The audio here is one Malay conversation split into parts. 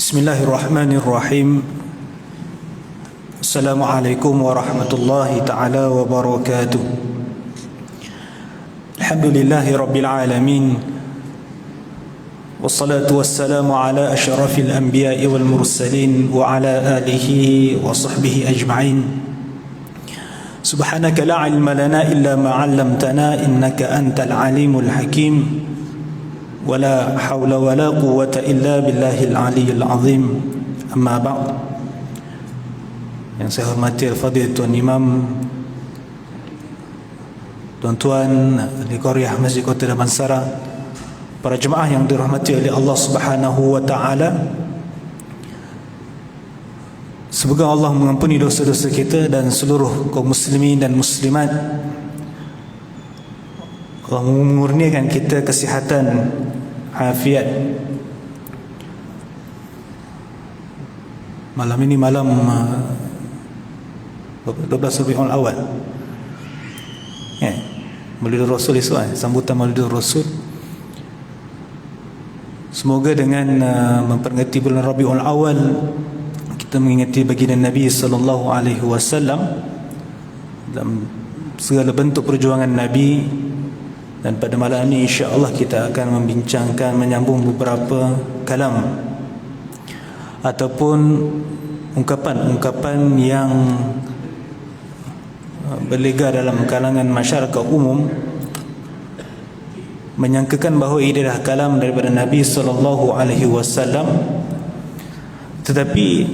Bismillahirrahmanirrahim. Assalamualaikum warahmatullahi ta'ala wabarakatuh. Alhamdulillahi rabbil alamin. Wassalatu wassalamu ala ashrafil anbiya'i wal mursalin wa ala alihi wa sahbihi ajma'in. Subhanaka la ilma lana illa ma 'allamtana innaka antal alimul hakim. ولا حول ولا قوة إلا بالله العلي العظيم. أما بعد. Yang saya hormati Al-Fadhil Tuan Imam, tuan-tuan di Qaryah Masjid Kota Damansara, para jemaah yang dirahmati oleh Allah Subhanahu wa taala. Semoga Allah mengampuni dosa-dosa kita dan seluruh kaum muslimin dan muslimat. Allah mengurniakan kita kesihatan, afiat. Malam ini malam 12 Rabiul Awal, Maulidul Rasul esok, sambutan Maulidul Rasul. Semoga dengan memperingati bulan Rabiul Awal, kita mengingati baginda Nabi sallallahu alaihi wasallam dalam segala bentuk perjuangan Nabi. Dan pada malam ini insya-Allah kita akan membincangkan, menyambung beberapa kalam ataupun ungkapan-ungkapan yang berlega dalam kalangan masyarakat umum, menyangkakan bahawa ia adalah kalam daripada Nabi sallallahu alaihi wasallam, tetapi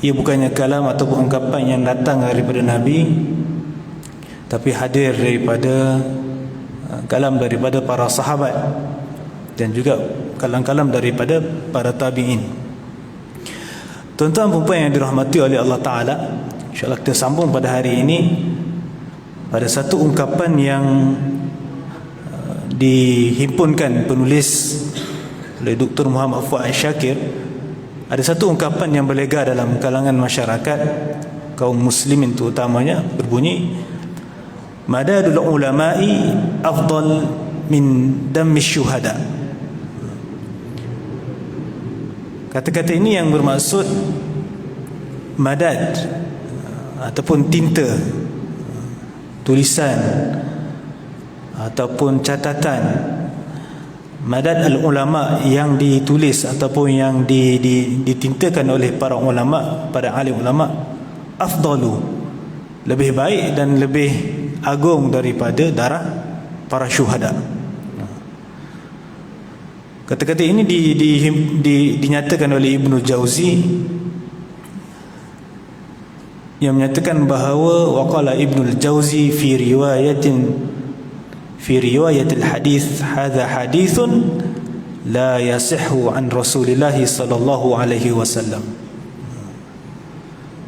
ia bukannya kalam ataupun ungkapan yang datang daripada Nabi, tapi hadir daripada kalam daripada para sahabat dan juga kalam-kalam daripada para tabi'in. Tuan-tuan dan puan yang dirahmati oleh Allah Ta'ala, insya-Allah kita sambung pada hari ini pada satu ungkapan yang dihimpunkan penulis oleh Dr. Muhammad Fuad Syakir. Ada satu ungkapan yang berlega dalam kalangan masyarakat kaum muslimin terutamanya, berbunyi, madadul ulama'i afdal min dammi syuhada. Kata-kata ini yang bermaksud madad ataupun tinta, tulisan ataupun catatan, madad al-ulama yang ditulis ataupun yang ditintakan oleh para ulama, para alim ulama, afdalu, lebih baik dan lebih agung daripada darah para syuhada. Kata-kata ini dinyatakan oleh Ibnu Jauzi, yang menyatakan bahawa waqala Ibnu Jauzi fi riwayatil hadis, hadza hadithun la yasihhu an Rasulillah sallallahu alaihi wasallam.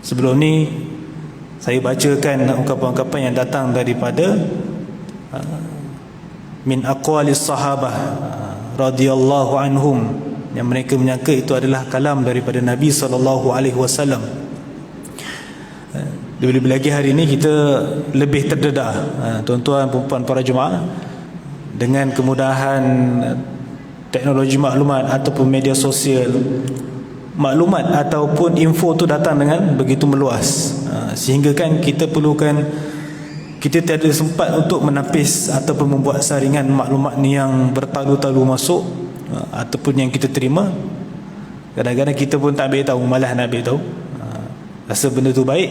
Sebelum ni saya bacakan ungkapan-ungkapan yang datang daripada min aqwalis sahabah radhiyallahu anhum, yang mereka menyangka itu adalah kalam daripada Nabi sallallahu alaihi wasallam. Lebih-lebih lagi hari ini kita lebih terdedah, tuan-tuan puan para jemaah, dengan kemudahan teknologi maklumat ataupun media sosial, maklumat ataupun info tu datang dengan begitu meluas, sehingga kan kita tiada sempat untuk menapis ataupun membuat saringan maklumat ni yang bertalu-talu masuk ataupun yang kita terima. Kadang-kadang kita pun tak ambil tahu, malah nak ambil tahu, rasa benda tu baik,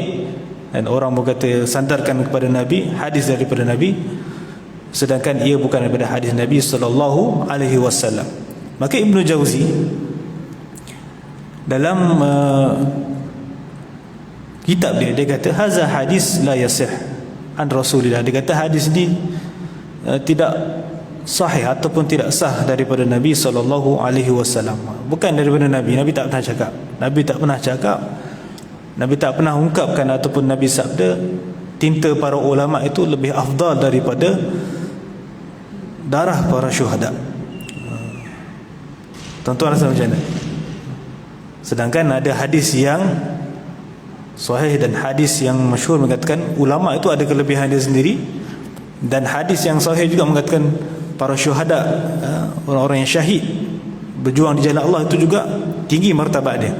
dan orang berkata sandarkan kepada Nabi, hadis daripada Nabi, sedangkan ia bukan daripada hadis Nabi sallallahu alaihi wasallam. Maka Ibnu Jauzi dalam kitab dia kata haza hadis la yasih an Rasulillah. Dia kata hadis ni tidak sahih ataupun tidak sah daripada Nabi sallallahu alaihi wasallam. Bukan daripada Nabi. Nabi tak pernah cakap. Nabi tak pernah cakap. Nabi tak pernah ungkapkan ataupun Nabi sabda tinta para ulama itu lebih afdal daripada darah para syuhada. Tuan-tuan rasa macam mana? Sedangkan ada hadis yang sahih dan hadis yang masyhur mengatakan ulama itu ada kelebihan dia sendiri, dan hadis yang sahih juga mengatakan para syuhada, orang-orang yang syahid berjuang di jalan Allah itu juga tinggi martabat dia.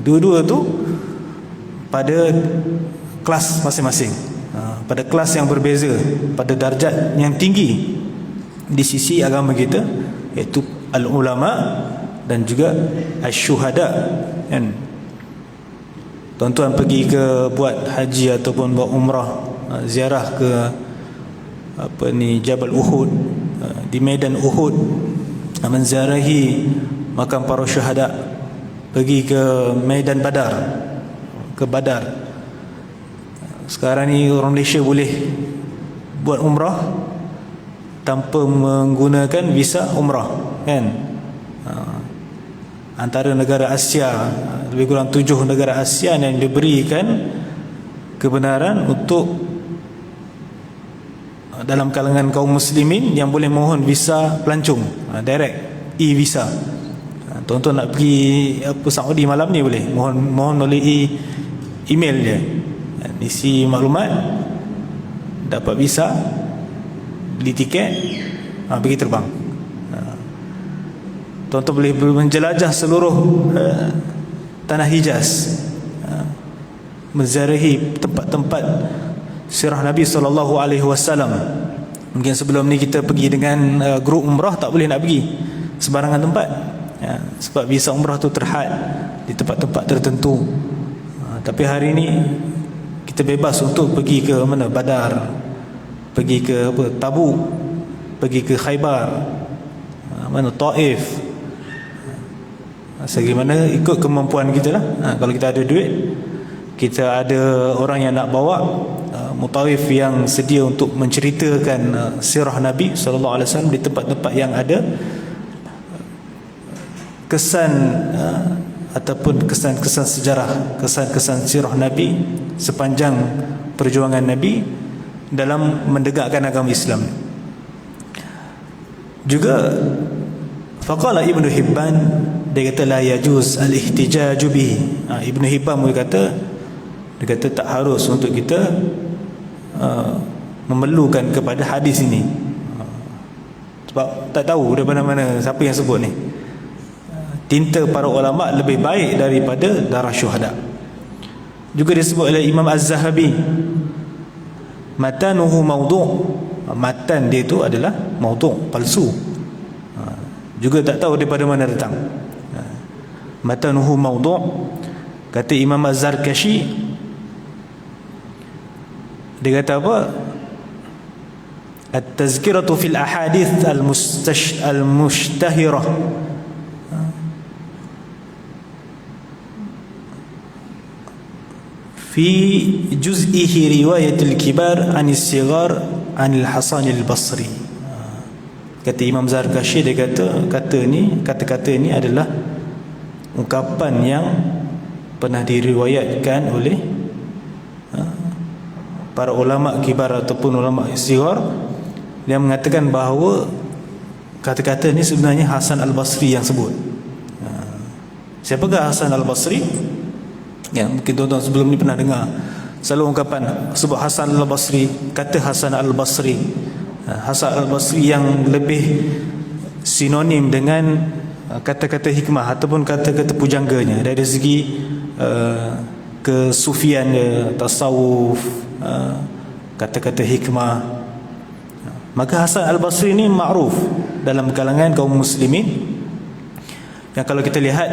Dua-dua tu pada kelas masing-masing, pada kelas yang berbeza, pada darjat yang tinggi di sisi agama kita, iaitu al-ulama dan juga asy-syuhada, kan. Tuan-tuan pergi ke buat haji ataupun buat umrah, ziarah ke Jabal Uhud, di medan Uhud, menziarahi makam para syuhada, pergi ke medan Badar, ke Badar. Sekarang ni orang Malaysia boleh buat umrah tanpa menggunakan visa umrah, kan. Antara negara Asia, lebih kurang 7 negara Asia yang diberikan kebenaran untuk dalam kalangan kaum muslimin yang boleh mohon visa pelancong, direct e-visa. Tuan-tuan nak pergi Saudi malam ni boleh mohon melalui email dia, isi maklumat, dapat visa, beli tiket, pergi terbang. Tuan-tuan boleh menjelajah seluruh tanah Hijaz, menziarahi tempat-tempat sirah Nabi SAW. Mungkin sebelum ni kita pergi dengan grup umrah, tak boleh nak pergi sembarangan tempat, sebab visa umrah tu terhad di tempat-tempat tertentu. Tapi hari ni kita bebas untuk pergi ke mana, Badar, pergi ke Tabuk, pergi ke Khaybar, mana Taif, sebagaimana ikut kemampuan kita lah. Kalau kita ada duit, kita ada orang yang nak bawa mutawif yang sedia untuk menceritakan sirah Nabi SAW di tempat-tempat yang ada kesan ataupun kesan-kesan sejarah, kesan-kesan sirah Nabi sepanjang perjuangan Nabi dalam mendegakkan agama Islam. Juga faqala Ibnu Hibban, dia kata la yajuz al-ihtijaju bihi. Ibnu Hibban dia kata tak harus untuk kita memerlukan kepada hadis ini, sebab tak tahu daripada mana siapa yang sebut ni. Tinta para ulama lebih baik daripada darah syuhada. Juga disebut oleh Imam Az-Zahabi, matanuhu mawdu', matan dia itu adalah mawdu', palsu. Juga tak tahu daripada mana datang. Matanuhu mawdu'. Kata Imam Az-Zarkashi, dia kata apa? At-tazkiratu fil ahadith al-mushtahirah fi juz'ihi riwayatul kibar anis sigar anil Hasan al-Basri. Kata Imam Zarkashi, dia kata-kata ni adalah ungkapan yang pernah diriwayatkan oleh para ulama kibar ataupun ulama sigar, yang mengatakan bahawa kata-kata ni sebenarnya Hasan al-Basri yang sebut. Siapakah Hasan al-Basri? Ya, mungkin tuan-tuan sebelum ni pernah dengar selalu ungkapan sebut Hasan al-Basri, kata Hasan al-Basri. Hasan al-Basri yang lebih sinonim dengan kata-kata hikmah ataupun kata-kata pujangganya dari segi kesufian dia, tasawuf, kata-kata hikmah. Maka Hasan al-Basri ni ma'ruf dalam kalangan kaum muslimin, yang kalau kita lihat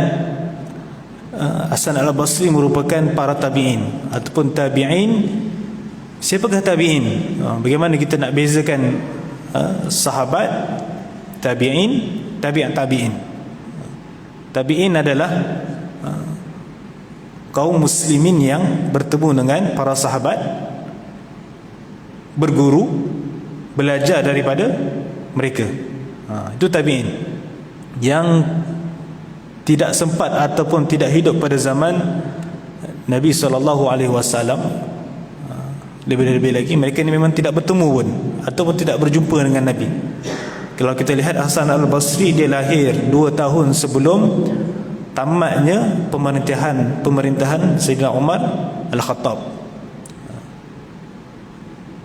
Hasan al-Basri merupakan para tabi'in ataupun tabi'in. Siapakah tabi'in? Bagaimana kita nak bezakan sahabat, tabi'in, tabi'in? Tabi'in adalah kaum muslimin yang bertemu dengan para sahabat, berguru, belajar daripada mereka. Itu tabi'in. Yang tidak sempat ataupun tidak hidup pada zaman Nabi SAW. Lebih-lebih lagi, mereka ni memang tidak bertemu pun ataupun tidak berjumpa dengan Nabi. Kalau kita lihat Hasan al-Basri, dia lahir 2 tahun sebelum tamatnya pemerintahan Sayyidina Umar Al-Khattab.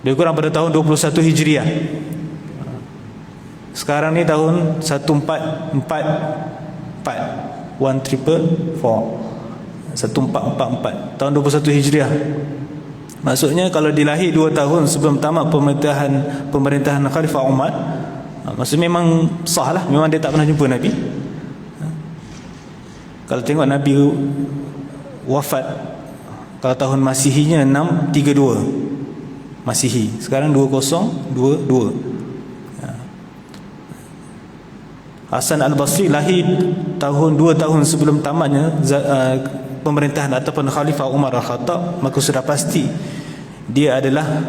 Dia kurang pada tahun 21 Hijriah. Sekarang ni tahun 1444. 1444 tahun 21 Hijriah. Maksudnya kalau dilahir 2 tahun sebelum tamat pemerintahan Khalifah Umar, maksudnya memang sah lah, memang dia tak pernah jumpa Nabi. Kalau tengok Nabi wafat, kalau tahun Masihinya 632 Masihi, sekarang 2022. Hasan Al-Basri lahir 2 tahun sebelum tamatnya pemerintahan ataupun Khalifah Umar Al-Khattab, maka sudah pasti dia adalah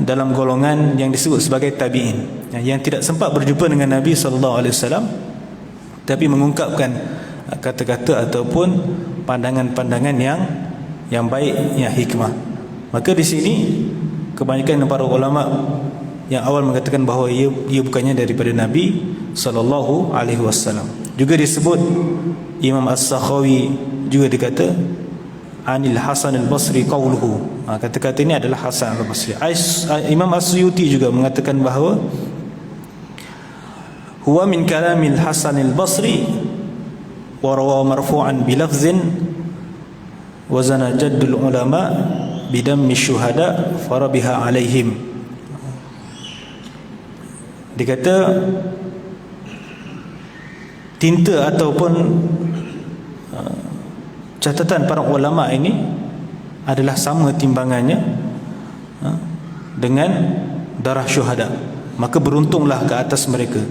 dalam golongan yang disebut sebagai tabi'in, yang tidak sempat berjumpa dengan Nabi SAW, tapi mengungkapkan kata-kata ataupun pandangan-pandangan yang baik, yang hikmah. Maka di sini kebanyakan para ulama yang awal mengatakan bahawa ia bukannya daripada Nabi sallallahu alaihi wasallam. Juga disebut Imam As-Sakhawi juga dikata Anil Hasan Al-Basri qauluhu. Kata-kata ini adalah Hasan Al-Basri. Imam As-Suyuti juga mengatakan bahawa huwa min kalamil Hasan Al-Basri wa rawa marfu'an bilafzin wa zana jaddul ulama bidammi syuhada farabiha alaihim. Dia kata tinta ataupun catatan para ulama ini adalah sama timbangannya dengan darah syuhada, maka beruntunglah ke atas mereka.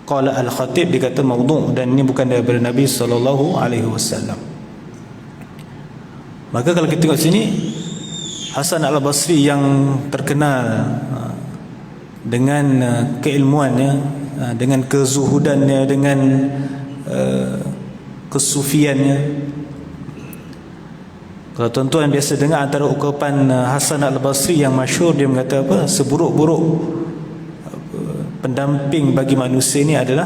Qala Al-Khatib, dia kata maudhu', dan ini bukan daripada Nabi sallallahu alaihi wasallam. Maka kalau kita tengok sini, Hasan Al-Basri yang terkenal dengan keilmuannya, dengan kezuhudannya, dengan kesufiannya. Kalau tuan-tuan biasa dengar antara ungkapan Hasan Al-Basri yang masyhur, dia mengata apa? Seburuk-buruk pendamping bagi manusia ini adalah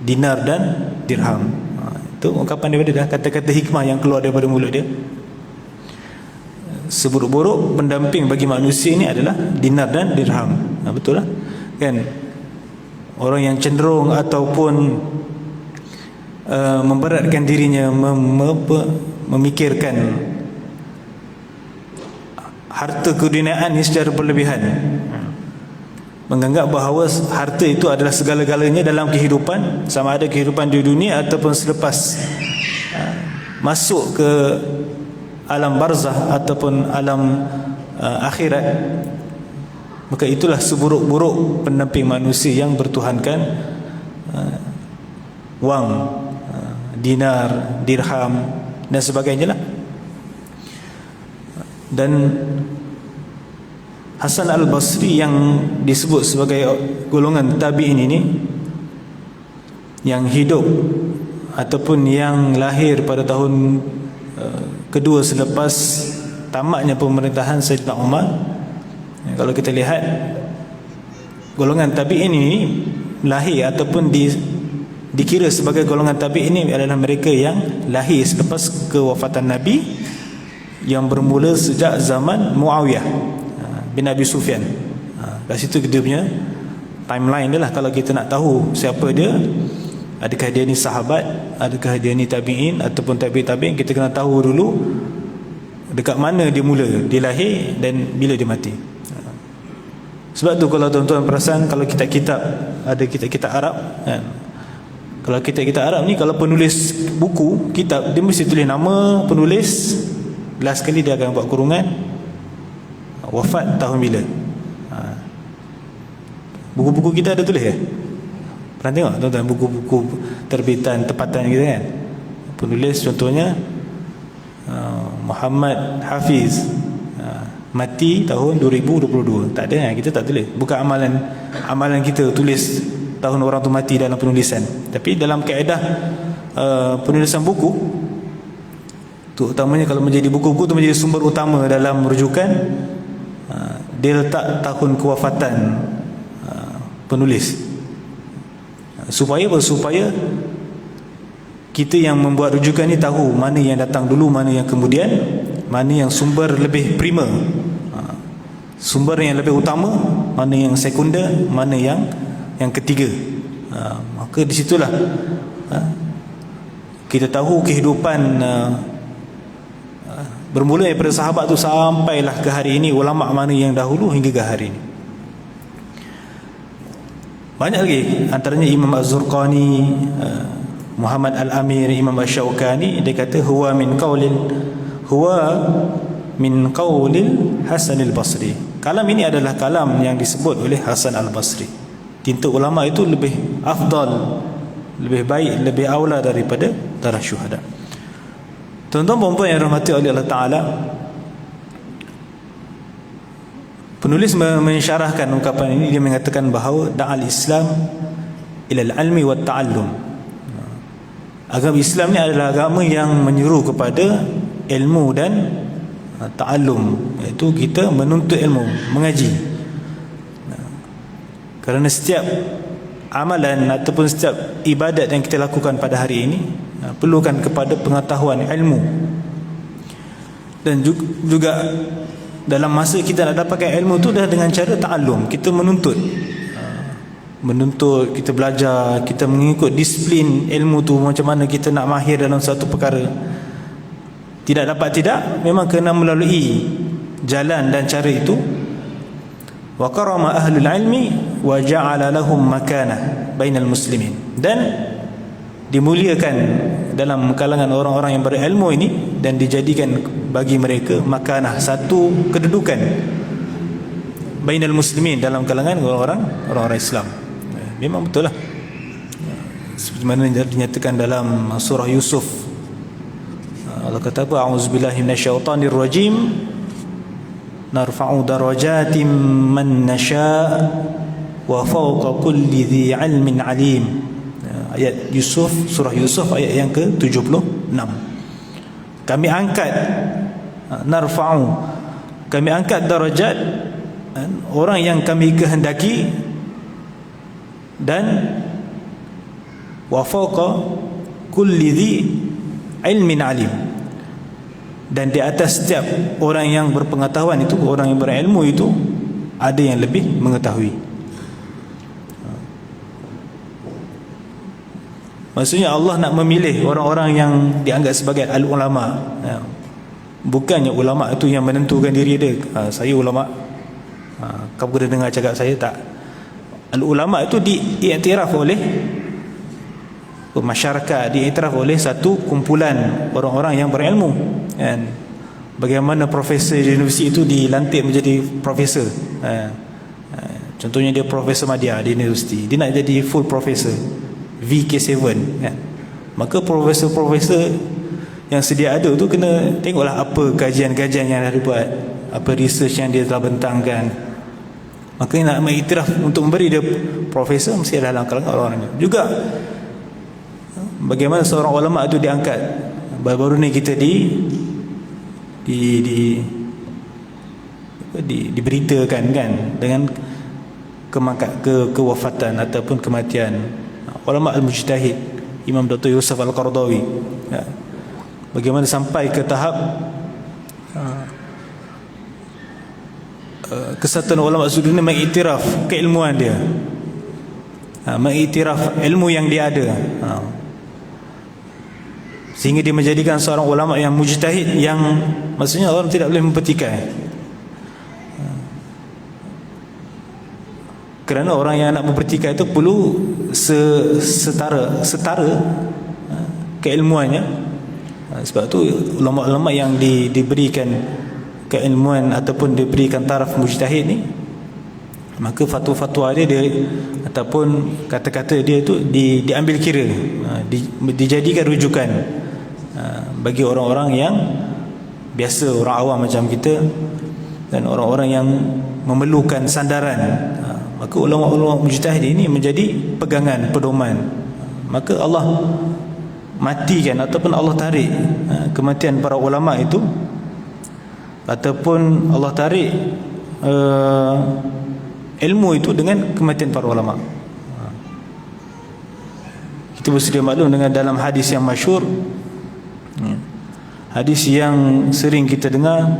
dinar dan dirham. Itu ungkapan daripada dia, kata-kata hikmah yang keluar daripada mulut dia. Seburuk-buruk pendamping bagi manusia ini adalah dinar dan dirham. Betul lah kan? Orang yang cenderung ataupun memberatkan dirinya, memikirkan harta keduniaan ini secara berlebihan, menganggap bahawa harta itu adalah segala-galanya dalam kehidupan, sama ada kehidupan di dunia ataupun selepas masuk ke alam barzah ataupun alam akhirat. Maka itulah seburuk-buruk pendamping manusia yang bertuhankan wang, dinar, dirham dan sebagainya lah. Dan Hasan Al-Basri yang disebut sebagai golongan tabi'in ini, yang hidup ataupun yang lahir pada tahun kedua selepas tamatnya pemerintahan Sayyidina Umar. Kalau kita lihat, golongan tabi'in ini lahir ataupun dikira sebagai golongan tabi'in ini adalah mereka yang lahir selepas kewafatan Nabi, yang bermula sejak zaman Muawiyah bin Abi Sufyan. Kat situ kita punya timeline dia lah. Kalau kita nak tahu siapa dia, adakah dia ni sahabat, adakah dia ni tabi'in ataupun tabi'in, kita kena tahu dulu dekat mana dia mula, dia lahir dan bila dia mati. Sebab tu kalau tuan-tuan perasan, kalau kitab-kitab, ada kitab-kitab Arab kan? Kalau kitab-kitab Arab ni, kalau penulis buku, kitab, dia mesti tulis nama penulis, last kali dia akan buat kurungan wafat tahun bila. Buku-buku kita ada tulis ya? Pernah tengok tuan-tuan buku-buku terbitan tempatan kita kan? Penulis contohnya Muhammad Hafiz, mati tahun 2022. Tak ada, kita tak tulis. Bukan amalan kita tulis tahun orang tu mati dalam penulisan. Tapi dalam kaedah penulisan buku, terutamanya kalau menjadi buku-buku tu menjadi sumber utama dalam rujukan, dia letak tahun kewafatan penulis. Supaya kita yang membuat rujukan ni tahu mana yang datang dulu, mana yang kemudian, mana yang sumber lebih prima, sumber yang lebih utama, mana yang sekunder, mana yang ketiga. Maka di situlah kita tahu kehidupan bermula daripada sahabat tu sampailah ke hari ini, ulama mana yang dahulu hingga ke hari ini. Banyak lagi, antaranya Imam Az-Zurqani, Muhammad Al-Amir, Imam Asy-Syaukani, dia kata huwa min qaulil Hasan al-Basri. Kalam ini adalah kalam yang disebut oleh Hasan al-Basri. Tinta ulama itu lebih afdal, lebih baik, lebih aula daripada darah syuhada. Tuan-tuan puan-puan yang rahmati oleh Allah Ta'ala, penulis mensyarahkan ungkapan ini. Dia mengatakan bahawa da'al Islam ilal ilmi wa ta'allum. Agama Islam ni adalah agama yang menyuruh kepada ilmu dan ta'allum, iaitu kita menuntut ilmu, mengaji. Kerana setiap amalan ataupun setiap ibadat yang kita lakukan pada hari ini perlukan kepada pengetahuan ilmu. Dan juga dalam masa kita nak dapatkan ilmu tu dah dengan cara ta'allum, kita menuntut, kita belajar, kita mengikut disiplin ilmu tu, macam mana kita nak mahir dalam satu perkara. Tidak dapat tidak, memang kena melalui jalan dan cara itu. Wa karama ahlul ilmi wa ja'ala lahum makanah bainal muslimin, dan dimuliakan dalam kalangan orang-orang yang berilmu ini, dan dijadikan bagi mereka makanah, satu kedudukan bainal muslimin, dalam kalangan orang-orang Islam. Memang betul lah, seperti mana dinyatakan dalam surah Yusuf. Allah kata apa? A'udzubillahi minasyaitonir rajim, narfa'u darajatin man nasha' wa fawqa kulli dhi 'ilmin 'alim. Ayat Yusuf, surah Yusuf ayat yang ke-76. Kami angkat, narfa'u, kami angkat darajat orang yang kami kehendaki, dan wa fawqa kulli dhi 'ilmin 'alim, dan di atas setiap orang yang berpengetahuan itu, orang yang berilmu itu, ada yang lebih mengetahui. Maksudnya Allah nak memilih orang-orang yang dianggap sebagai al-ulama. Bukannya ulama itu yang menentukan diri dia. Saya ulama, kau boleh dengar cakap saya, tak. Al-ulama itu diiktiraf oleh masyarakat, diiktiraf oleh satu kumpulan orang-orang yang berilmu. Dan bagaimana profesor di universiti itu dilantik menjadi profesor. Contohnya dia Profesor Madya di universiti, dia nak jadi full professor, VK7 kan? Maka profesor-profesor yang sedia ada tu kena tengoklah apa kajian-kajian yang dah dibuat, apa research yang dia telah bentangkan. Maka nak mengiktiraf untuk memberi dia profesor, mesti ada dalam kalangan orang-orang juga. Bagaimana seorang ulama itu diangkat. Baru-baru ni kita diberitakan kan dengan kewafatan ataupun kematian ulama al-mujtahid Imam Dr. Yusuf Al-Qaradawi. Bagaimana sampai ke tahap kesatuan ulama sedunia mengiktiraf keilmuan dia, mengiktiraf ilmu yang dia ada, sehingga dia menjadikan seorang ulama yang mujtahid, yang maksudnya orang tidak boleh mempertikai. Kerana orang yang nak mempertikai itu perlu setara keilmuannya. Sebab tu ulama-ulama yang diberikan keilmuan ataupun diberikan taraf mujtahid ni, maka fatwa-fatwa dia ataupun kata-kata dia itu diambil kira, dijadikan rujukan bagi orang-orang yang biasa, orang awam macam kita, dan orang-orang yang memerlukan sandaran. Maka ulama-ulama mujtahid ini menjadi pegangan, pedoman. Maka Allah matikan ataupun Allah tarik kematian para ulama itu, ataupun Allah tarik ilmu itu dengan kematian para ulama. Kita bersedia maklum dengan dalam hadis yang masyhur, hadis yang sering kita dengar,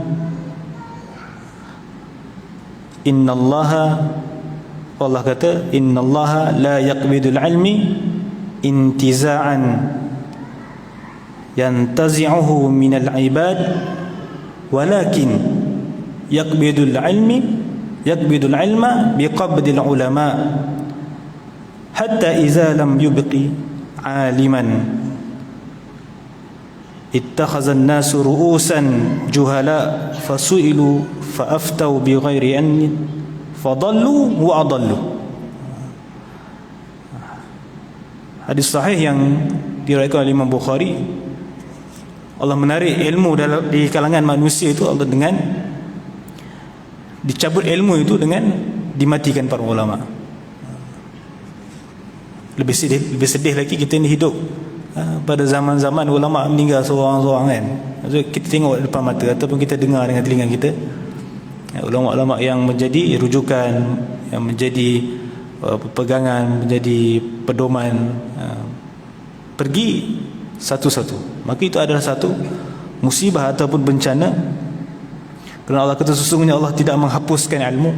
innallaha apa Allah kata, innallaha la yaqbidul ilmi intiza'an yantazi'uhu minal ibad walakin yaqbidul ilma biqabdil ulama hatta iza lam yubqi aliman ittakhazan nasu ru'usan juhala fasu'ilu fa'aftau bighairi ilmin fadallu wa adallu. Hadis sahih yang diriwayatkan oleh Imam Bukhari, Allah menarik ilmu di kalangan manusia itu Allah dengan dicabut ilmu itu dengan dimatikan para ulama. Lebih sedih lagi kita ni hidup pada zaman-zaman ulama meninggal seorang-seorang kan. Maksudnya kita tengok depan mata ataupun kita dengar dengan telinga kita, ulama-ulama yang menjadi rujukan, yang menjadi pegangan, menjadi pedoman, pergi satu-satu. Maka itu adalah satu musibah ataupun bencana, kerana Allah kata sesungguhnya Allah tidak menghapuskan ilmu.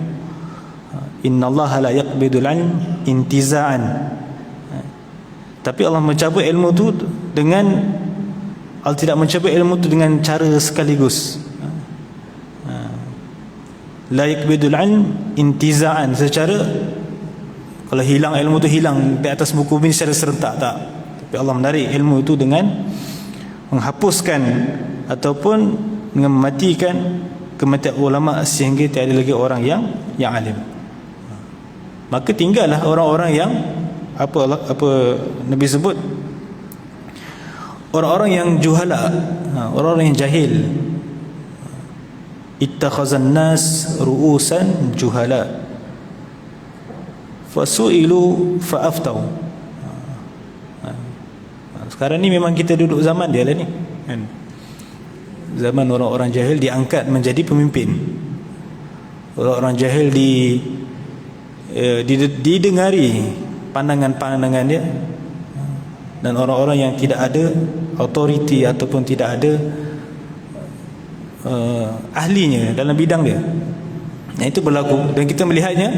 Innallaha la yaqbidul ilm intiza'an. Tapi Allah mencabut ilmu tu dengan, Allah tidak mencabut ilmu tu dengan cara sekaligus. La yaqbidul ilm intiza'an, secara kalau hilang ilmu tu hilang di atas muka bumi secara serentak, tak. Tapi Allah menarik ilmu itu dengan menghapuskan ataupun dengan mematikan kematian ulama sehingga tiada lagi orang yang alim. Maka tinggallah orang-orang yang apa Nabi sebut, orang-orang yang juhala, orang-orang yang jahil. Ittakhazan nas ru'usan juhala fasu'ilu fa'aftau. Sekarang ni memang kita duduk zaman dia lah ni kan? Zaman orang-orang jahil diangkat menjadi pemimpin. Orang-orang jahil didengari pandangan-pandangan dia, dan orang-orang yang tidak ada autoriti ataupun tidak ada ahlinya dalam bidang dia, yang itu berlaku dan kita melihatnya.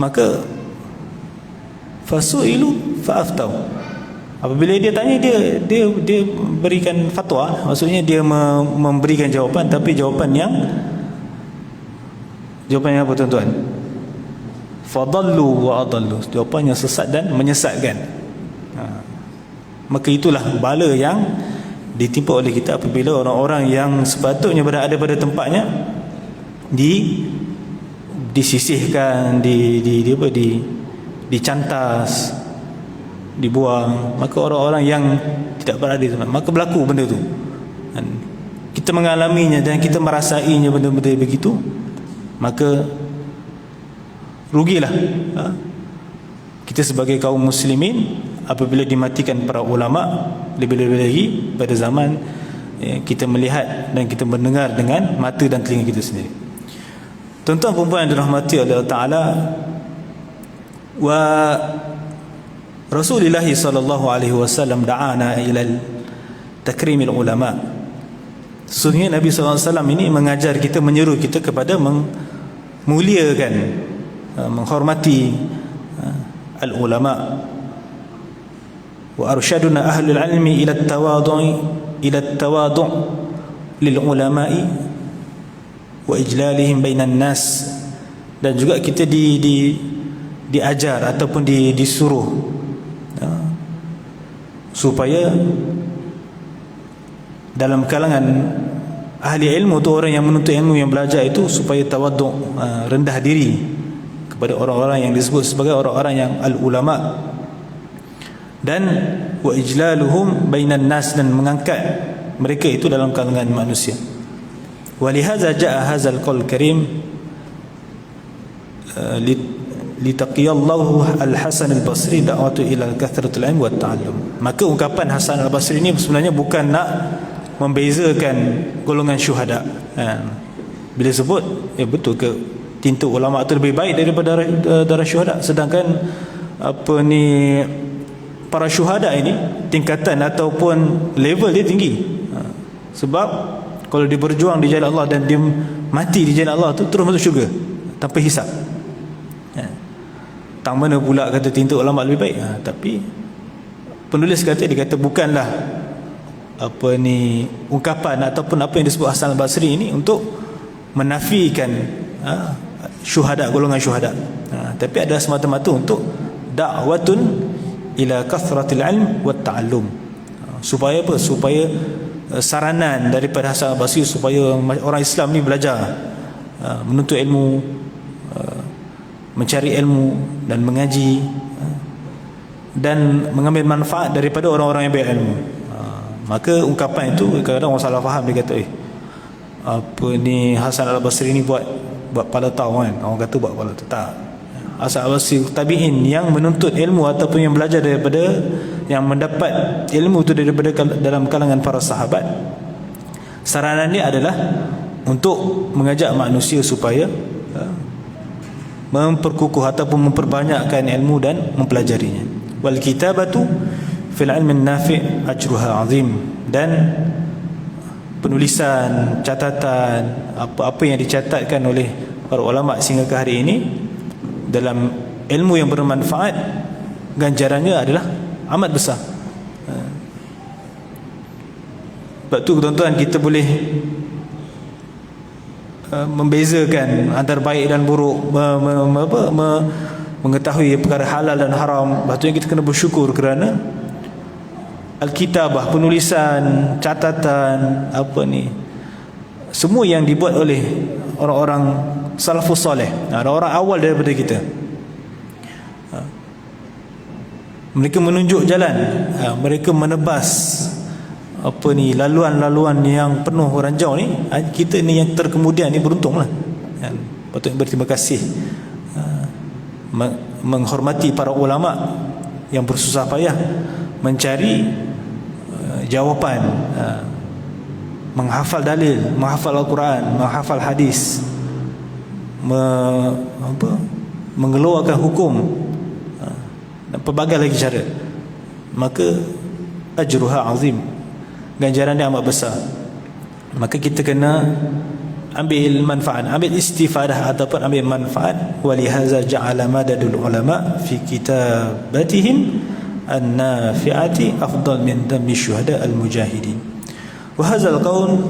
Maka fasu'ilu fa'aftau, apabila dia tanya, dia berikan fatwa, maksudnya dia memberikan jawapan, tapi jawapan yang apa tuan-tuan? Fadallu wa adallu, jawapan yang sesat dan menyesatkan. Maka itulah bala yang ditimpa oleh kita apabila orang-orang yang sepatutnya berada pada tempatnya disisihkan, dicantas, dibuang. Maka orang-orang yang tidak berada di tempat, maka berlaku benda tu. Kita mengalaminya dan kita merasainya benda-benda begitu, maka rugilah kita sebagai kaum muslimin apabila dimatikan para ulama. Lebih-lebih lagi pada zaman kita melihat dan kita mendengar dengan mata dan telinga kita sendiri. Tuan-tuan perempuan yang dirahmati oleh Allah Ta'ala, wa Rasulullah sallallahu alaihi wasallam da'ana ila takrimil ulama. Sesungguhnya Nabi sallallahu alaihi wasallam ini mengajar kita, menyeru kita kepada memuliakan, menghormati al-ulama. Wa arsyaduna ahlul ilmi ila at-tawadu' lil ulama'i wa ijlalihim bainan nas. Dan juga kita diajar ataupun disuruh supaya dalam kalangan ahli ilmu tu, orang yang menuntut ilmu, yang belajar itu, supaya tawaddu', rendah diri kepada orang-orang yang disebut sebagai orang-orang yang al-ulama, dan wa ijlaluhum bainan nas, dan mengangkat mereka itu dalam kalangan manusia. Walihaza jaa hadzal qaul karim litaqiyallahu al-Hasan al-Basri da'watu ila kathratul ilm wa ta'allum. Maka ungkapan Hasan al-Basri ini sebenarnya bukan nak membezakan golongan syuhada. Bila sebut, betul ke tinta ulama itu lebih baik daripada darah syuhada, sedangkan para syuhada ini tingkatan ataupun level dia tinggi. Sebab kalau dia berjuang di jalan Allah dan dia mati di jalan Allah tu, terus masuk syurga tanpa hisap. tang mana pula kata tinta ulama lebih baik. Tapi penulis kata, dia kata bukanlah ungkapan ataupun apa yang disebut Hasan al-Basri ini untuk menafikan syuhada, golongan syuhada, tapi adalah semata-mata untuk da'watun ila kathratil ilm wat ta'allum. Supaya apa? Supaya saranan daripada Hasan al-Basri supaya orang Islam ni belajar, menuntut ilmu, mencari ilmu dan mengaji, dan mengambil manfaat daripada orang-orang yang berilmu. Maka ungkapan itu kadang-kadang orang salah faham. Dia kata Hasan al-Basri ni buat pala tahu kan, orang kata buat pala tahu. Tak, Hasan al-Basri tabi'in yang menuntut ilmu ataupun yang belajar daripada, yang mendapat ilmu itu daripada dalam kalangan para sahabat. Saranan dia adalah untuk mengajak manusia supaya memperkukuh ataupun memperbanyakkan ilmu dan mempelajarinya. Wal kitabatu fil ilmi nafi' ajruha azim. Dan penulisan, catatan, apa yang dicatatkan oleh para ulama sehingga ke hari ini dalam ilmu yang bermanfaat, ganjarannya adalah amat besar. Sebab tu tuan-tuan, kita boleh membezakan antara baik dan buruk, mengetahui perkara halal dan haram. Patutnya kita kena bersyukur kerana Alkitabah, penulisan, catatan, semua yang dibuat oleh orang-orang salafus soleh, orang-orang awal daripada kita. Mereka menunjuk jalan, mereka menebas laluan-laluan yang penuh ranjau ni. Kita ni yang terkemudian ni beruntunglah. Patut berterima kasih, menghormati para ulama yang bersusah payah mencari jawapan, menghafal dalil, menghafal Al-Quran, menghafal hadis, mengeluarkan hukum, dan pelbagai lagi cara. Maka ajruha azim, ganjaran dia amat besar. Maka kita kena ambil manfaat, ambil istifadah ataupun ambil manfaat. Walihaza ja'ala madadul ulama fi kitabatihim an-nafi'ati afdal min dami syuhada al-mujahidin. Wa hadzal qaul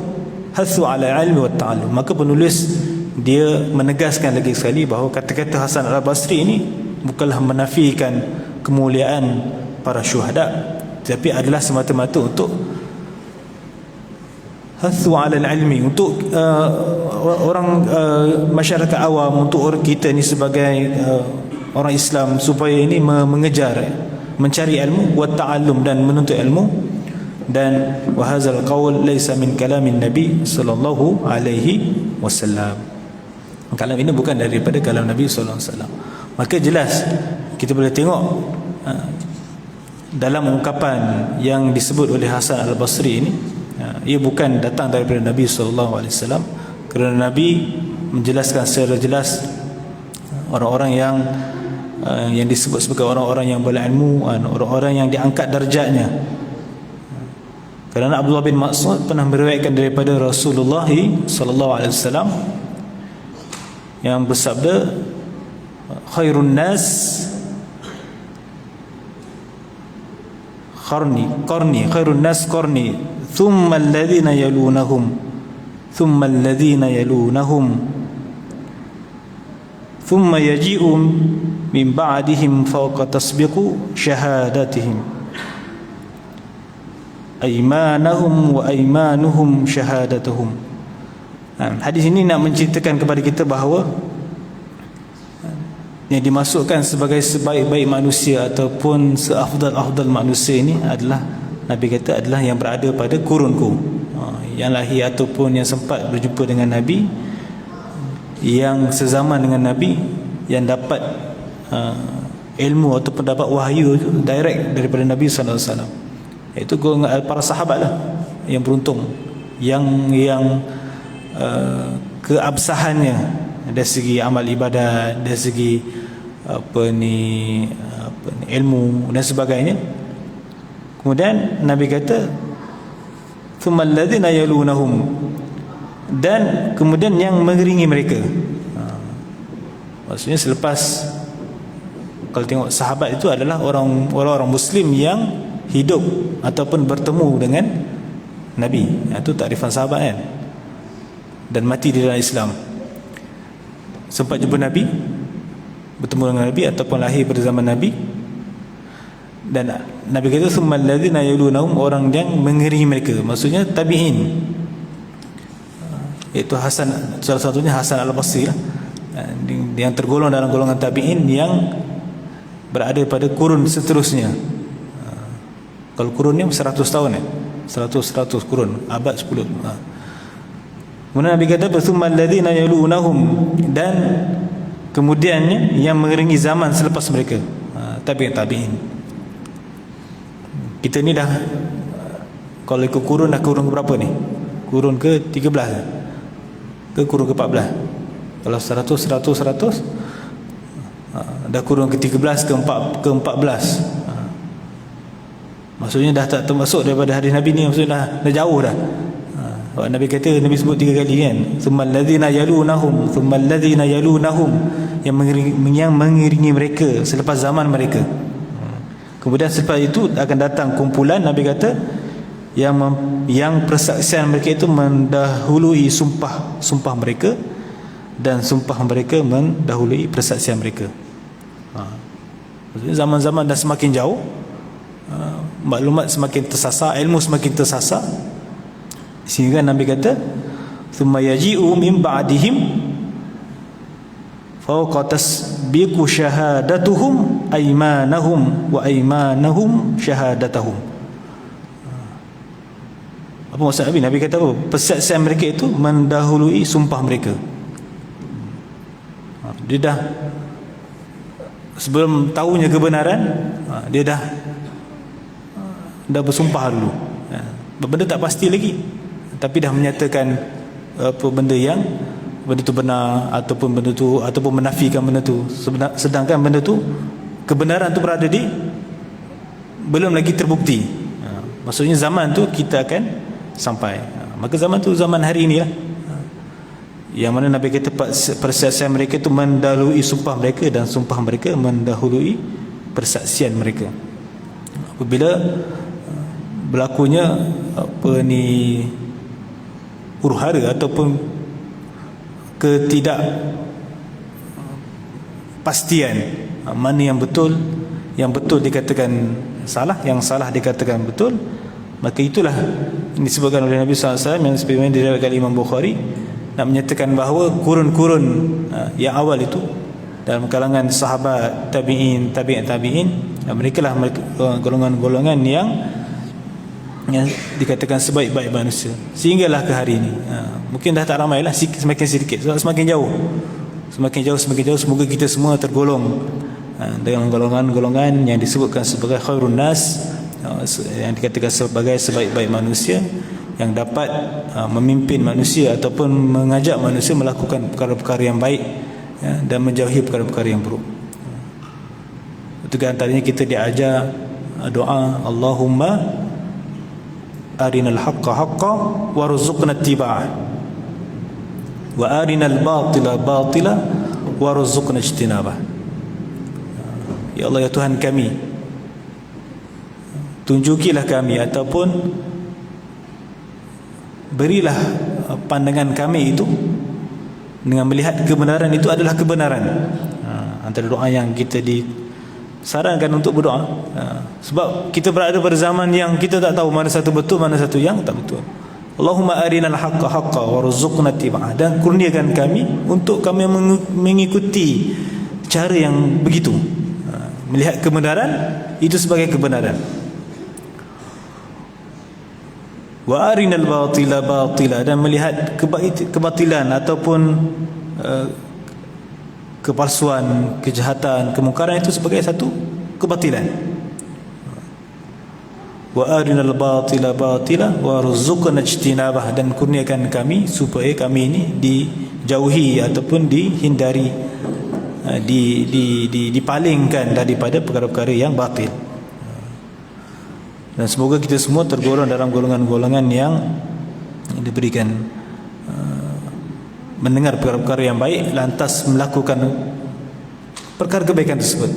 hathu ala ilmi wa ta'allum. Maka penulis dia menegaskan lagi sekali bahawa kata-kata Hasan al-Basri ini bukanlah menafikan kemuliaan para syuhada, tapi adalah semata-mata untuk hathu ala ilmi, untuk orang masyarakat awam, untuk orang kita ni sebagai orang Islam, supaya ini mengejar, mencari ilmu, wa ta'allum, dan menuntut ilmu. Dan wa hadzal qaul laisa min kalamin nabi sallallahu alaihi wasallam. Kalam ini bukan daripada kalam Nabi sallallahu alaihi wasallam. Maka jelas kita boleh tengok dalam ungkapan yang disebut oleh Hasan al-Basri ini, ia bukan datang daripada Nabi sallallahu alaihi wasallam, kerana Nabi menjelaskan secara jelas orang-orang yang disebut sebagai orang-orang yang berilmu, orang-orang yang diangkat darjatnya. Kerana Abdullah bin Mas'ud pernah meriwayatkan daripada Rasulullah sallallahu alaihi wasallam yang bersabda, khairun nas qarni, khairun nas qarni, thumma alladhina yalunahum, thumma alladhina yalunahum, thumma yaji'u min ba'dihim fawqa tasbiqu syahadatihim aymanahum wa aymanuhum syahadatuhum. Hadis ini nak menceritakan kepada kita bahawa yang dimasukkan sebagai sebaik-baik manusia ataupun seafdal-afdal manusia ini adalah, Nabi kata, adalah yang berada pada kurunku, yang lahir ataupun yang sempat berjumpa dengan Nabi, yang sezaman dengan Nabi, yang dapat ilmu ataupun dapat wahyu direct daripada Nabi sallallahu alaihi wasallam. Itu para sahabat lah yang beruntung, yang keabsahannya dari segi amal ibadat, dari segi ilmu dan sebagainya. Kemudian Nabi kata thumma alladhina yalunahum, dan kemudian yang mengiringi mereka. Maksudnya selepas Kalau tengok sahabat itu adalah orang-orang Muslim yang hidup ataupun bertemu dengan Nabi. Itu takrifan sahabat kan. Dan mati di dalam Islam. Sempat jumpa Nabi, bertemu dengan Nabi ataupun lahir pada zaman Nabi. Dan Nabi kata summal ladzina yalunahum, orang yang mengiringi mereka, maksudnya tabi'in. Iaitu Hasan, salah satunya Hasan Al-Basri lah, yang tergolong dalam golongan tabi'in yang berada pada kurun seterusnya. Kalau kurun ni 100 tahun 100 kurun, abad 10. Kemudian Nabi kata summal ladzina yalunahum, dan kemudiannya yang mengiringi zaman selepas mereka, tabi'in. Kita ni dah, kalau ikut kurun, dah kurun ke berapa ni? Kurun ke 13 ke kurun ke 14? Kalau 100 dah kurun ke 13 ke 14. Maksudnya dah tak termasuk daripada hadis Nabi ni, maksudnya dah jauh dah. Nabi kata, Nabi sebut 3 kali kan, tsummal ladzina yalunahum, tsummal ladzina yalunahum, yang mengiringi mereka selepas zaman mereka. Kemudian selepas itu akan datang kumpulan, Nabi kata, yang persaksian mereka itu mendahului sumpah mereka, dan sumpah mereka mendahului persaksian mereka. Maksudnya zaman-zaman dah semakin jauh, maklumat semakin tersasar, ilmu semakin tersasar, sehingga Nabi kata thumma yaji'u min ba'dihim fawqa tasbiqu syahadatuhum aymanahum wa aymanahum syahadatahum. Apa maksud Nabi? Nabi kata apa? Persaksian mereka itu mendahului sumpah mereka. Dia dah, sebelum tahunya kebenaran, dia dah bersumpah dulu. Benda tak pasti lagi, tapi dah menyatakan apa benda tu benar, ataupun menafikan benda tu. Sedangkan benda tu, kebenaran tu berada di, belum lagi terbukti. Maksudnya zaman tu kita akan sampai. Maka zaman tu zaman hari inilah, yang mana Nabi kata persaksian mereka itu mendahului sumpah mereka, dan sumpah mereka mendahului persaksian mereka. Apabila berlakunya huru-hara ataupun ketidakpastian, mana yang betul dikatakan salah, yang salah dikatakan betul, maka itulah disebutkan oleh Nabi SAW, yang seperti yang diriwayatkan Imam Bukhari, nak menyatakan bahawa kurun-kurun yang awal itu dalam kalangan sahabat, tabi'in, mereka lah golongan-golongan yang dikatakan sebaik-baik manusia sehinggalah ke hari ini. Mungkin dah tak ramai lah, semakin sedikit, semakin jauh. Semoga kita semua tergolong dengan golongan-golongan yang disebutkan sebagai khairun nas, yang dikatakan sebagai sebaik-baik manusia, yang dapat memimpin manusia ataupun mengajak manusia melakukan perkara-perkara yang baik, dan menjauhi perkara-perkara yang buruk. Itu antaranya kita diajar doa, Allahumma arinal haqqa haqqa warzuqna ittiba'ah, wa arinal batila batila warzuqna ijtinabah. Ya Allah, ya Tuhan kami, tunjukilah kami ataupun berilah pandangan kami itu dengan melihat kebenaran itu adalah kebenaran. Antara doa yang kita disarankan untuk berdoa, sebab kita berada pada zaman yang kita tak tahu mana satu betul, mana satu yang tak betul. Allahumma arinal haqqa haqqa warzuqna ittiba'ah, dan kurniakan kami untuk kami mengikuti cara yang begitu, melihat kebenaran itu sebagai kebenaran. Wa arinal batila batila, dan melihat kebatilan ataupun kepalsuan, kejahatan, kemungkaran itu sebagai satu kebatilan. Wa arinal batila batila warzuqna ijtinabah, dan kurniakan kami supaya kami ini dijauhi ataupun dihindari, dipalingkan daripada perkara-perkara yang batil. Dan semoga kita semua tergolong dalam golongan-golongan yang diberikan mendengar perkara-perkara yang baik, lantas melakukan perkara kebaikan tersebut.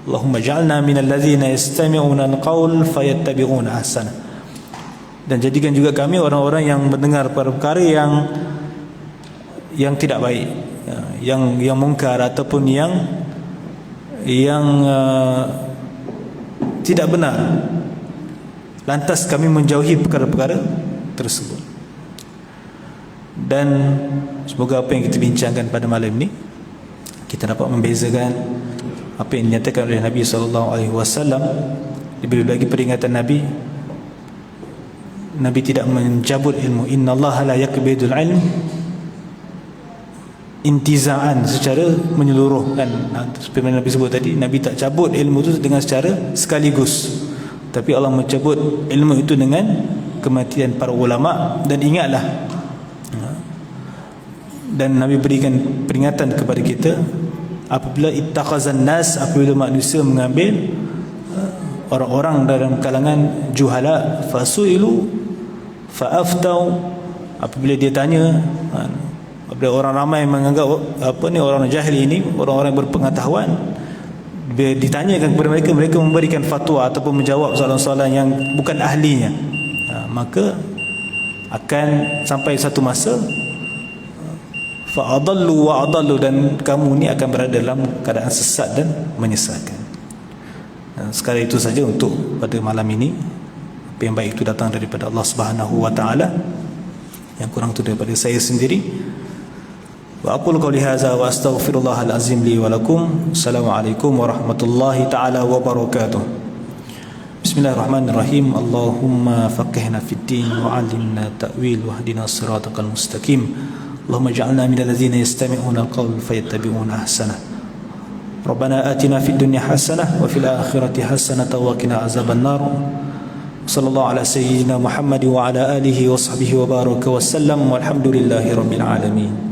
Allahumma ja'alna minal ladzina yastami'una al-qaul fayattabi'una ahsana. Dan jadikan juga kami orang-orang yang mendengar perkara yang tidak baik, yang mungkar ataupun yang tidak benar, lantas kami menjauhi perkara-perkara tersebut. Dan semoga apa yang kita bincangkan pada malam ini kita dapat membezakan apa yang dinyatakan oleh Nabi SAW. Lebih lagi peringatan Nabi tidak mencabut ilmu. Innallaha la yakbidul ilm intiza'an, secara menyeluruh, kan seperti Nabi sebut tadi, Nabi tak cabut ilmu itu dengan secara sekaligus, tapi Allah mencabut ilmu itu dengan kematian para ulama. Dan ingatlah, dan Nabi berikan peringatan kepada kita, apabila ittakhazan nas, apabila manusia mengambil orang-orang dalam kalangan juhala, fasuilu fa'aftau, apabila dia tanya, apabila orang ramai menganggap orang jahil ini, orang-orang berpengetahuan, bila ditanyakan kepada mereka, mereka memberikan fatwa ataupun menjawab soalan-soalan yang bukan ahlinya, maka akan sampai satu masa fa'adallu wa'adallu, dan kamu ni akan berada dalam keadaan sesat dan menyesatkan. Sekali itu saja untuk pada malam ini. Apa yang baik itu datang daripada Allah Subhanahu wa taala, yang kurang itu daripada saya sendiri. Wa aqulu qouli hadza wa astaghfirullahal azim li wa lakum. Assalamualaikum warahmatullahi taala wabarakatuh. Bismillahirrahmanirrahim. Allahumma faqihna fid din wa 'allimna ta'wil wahdina siratal mustaqim. Allahumma ij'alna minal ladzina yastami'una al-qawl fayattabi'una ahsana. Rabbana atina fid dunya hasanah wa fil akhirati hasanah wa qina azaban nar. Sallallahu ala sayyidina Muhammad wa ala alihi wa sahbihi wa baraka wa sallam, walhamdulillahi rabbil alamin.